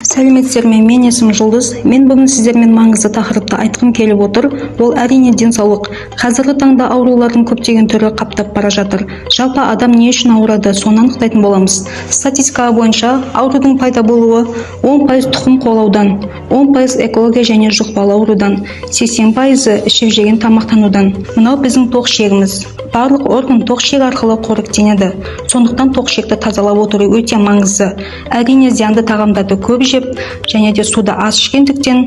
Сәлеметсіздер ме? Мен есімім Жұлдыз. Мен бүгін сіздермен маңызды тақырыпты айтқым келіп отыр. Ол әрине денсаулық. Қазіргі таңда аурулардың көптеген түрі қаптап бара жатыр. Жалпы адам не үшін ауырады, соны анықтайтын боламыз. Статистикаға бойынша аурудың пайда болуы 10% тұқым қуалаудан, 10% экология және жұқпалы аурудан, 80% ішіп жеген тамақтанудан. Мынау біздің тоқ ішегіміз. Барлық орган тоқ ішек арқылы қоректенеді. Сондықтан тоқ ішекті тазалап отыру өте маңызды. Әрине зиянды тағамдарды көп жеп және де суды аз ішкендіктен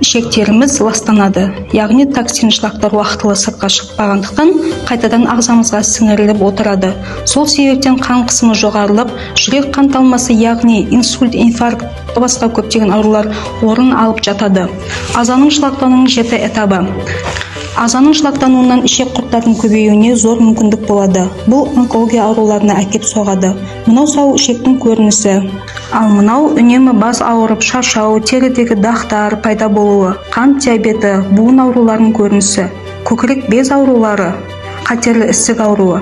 ішектеріміз ластанады. Яғни токсин шлактар уақытылы сыртқа шықпағандықтан қайтадан ағзамызға сіңіріліп отырады. Сол себептен қан қысымы жоғарылап, жүрек қан талмасы, яғни инсульт, инфаркт, басқа көптеген аурулар орын алып жатады. Ағзаның шлактануының 7 этабы. Ағзаның шлактануынан ішек құрттардың көбеюіне зор мүмкіндік болады. Бұл онкология ауруларына әкеп соғады. Мынау сау ішектің көрінісі. Ал мынау үнемі бас ауырып, шаршау, терідегі дақтар пайда болуы, қант диабеті, буын ауруларының көрінісі, көкірек без аурулары, қатерлі ісік ауруы.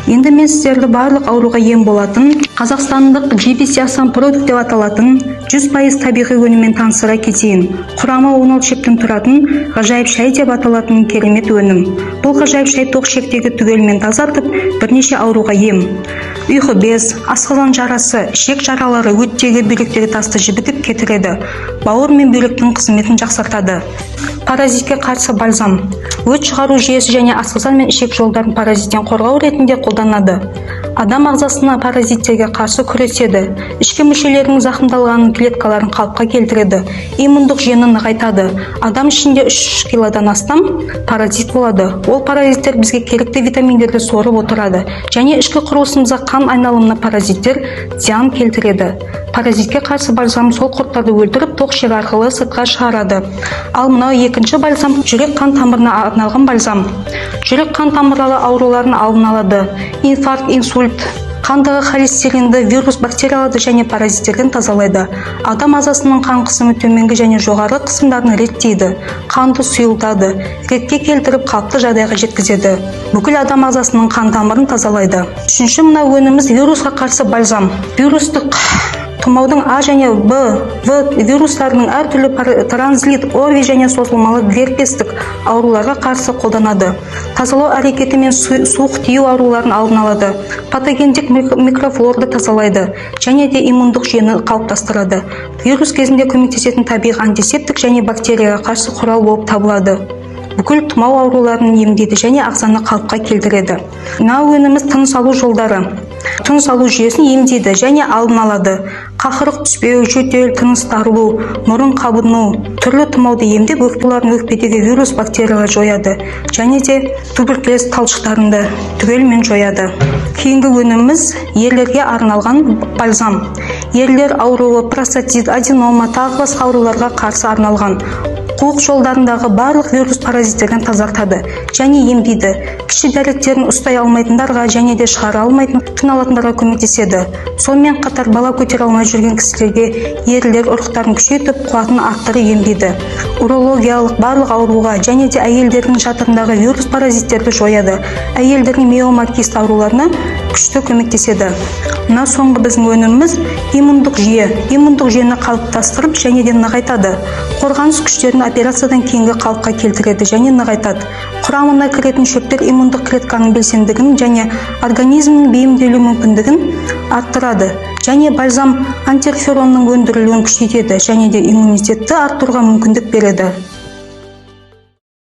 Енді мен сіздерді барлық ауруға ем болатын қазақстандық GBC Асан продукт деп аталатын 100% табиғи өніммен таныстыра кетейін. Құрамы 10 шектен тұратын ғажайып шай деп аталатын керемет өнім. Бұл ғажайып шай тоқ ішектегі түгелімен тазартып, бірнеше ауруға ем. Ұйқы без, асқазан жарасы, ішек жаралары, өттегі, бүйректегі тасты жібітіп кетіреді. Бауыр мен бүйректің қызметін жақсартады. Паразитке қарсы бальзам. Өт шығару жүйесі және асқазан мен ішек жолдарын паразиттен қорғау ретінде қолданады. Адам ағзасына паразиттерге қарсы күреседі. Ішкі мүшелерінің зақымдалған клеткаларын қалыпқа келтіреді. Иммундық жүйені нығайтады. Адам ішінде 3 килодан астам паразит болады. Ол паразиттер бізге керекті витаминдерді сорып отырады. Және ішкі құрылысымызға қан айналымына паразиттер зиян келтіреді. Паразитке қарсы бальзам сол құрттарды өлтіріп, тоқ ішек арқылы сыртқа шығарады. Ал мынау екінші бальзам жүрек қан тамырына арналған бальзам. Жүрек қан тамырлары ауруларын алдын алады. Инфаркт, инсульт, қандағы холестеринді, вирус, бактерияларды және паразиттерден тазалайды. Адам ағзасының қан қысымы төменгі және жоғары қысымдарын реттейді. Қанды сұйылтады, ретке келтіріп қалыпты жағдайға жеткізеді. Бүкіл адам ағзасының қан тамырын тазалайды. Үшінші мына өніміз вирусқа қарсы бальзам. Вирустық тұмаудың А және Б, В вирустарының әртүрлі транзит, ОРВИ және созылмалы герпестік ауруларға қарсы қолданады. Тазалау әрекеті мен суық тию ауруларын алдын алады. Патогендік микрофлорды тазалайды және де иммундық жүйені қалыптастырады. Вирус кезінде көмектесетін табиғи антисептик және бактерияға қарсы құрал болып табылады. Бүкіл тұмау ауруларын емдейді және ағзаны қалыпқа келтіреді. Мына өніміз тыныс алу жолдары. Тыныс алу жүйесін емдейді және алдын алады. Қақырық түспеу, жөтел, тыныс тарылу, мұрын қабыну, түрлі тұмауды емдеп, өкпелердің өкпедегі вирус, бактериялар жояды. Және де туберкулез талшықтарында түгелмен жояды. Кейінгі өніміміз ерлерге арналған бальзам. Ерлер ауруы, простатит, аденома, тағы басқа ауруларға қарсы арналған. Қуық жолдарындағы барлық вирус паразиттерден тазартады және емдейді. Кіші дәреттерін ұстай алмайтындарға және де шығара алмайтын қиналатындарға көмектеседі. Сонымен қатар бала көтере алмай жүрген кісілерге ерлер ұрықтарын күшейтіп, қуатын арттырып емдейді. Урологиялық барлық ауруға және де әйелдердің жатырындағы вирус паразиттерді жояды. Әйелдердің миома, кист ауруларына күшті көмектеседі. Мына соңғы біздің өніміміз иммундық жүйе. Иммундық жүйені қалыптастырып және де нығайтады. Қорғаныс күштерін операциядан кейінгі қалыпқа келтіреді және нығайтады. Құрамына кіретін шөптер иммундық клетканың белсендігін және организмнің бейімделу мүмкіндігін арттырады. Және бальзам антиферонның өндірілуін күшейтеді және де иммунитетті арттыруға мүмкіндік береді.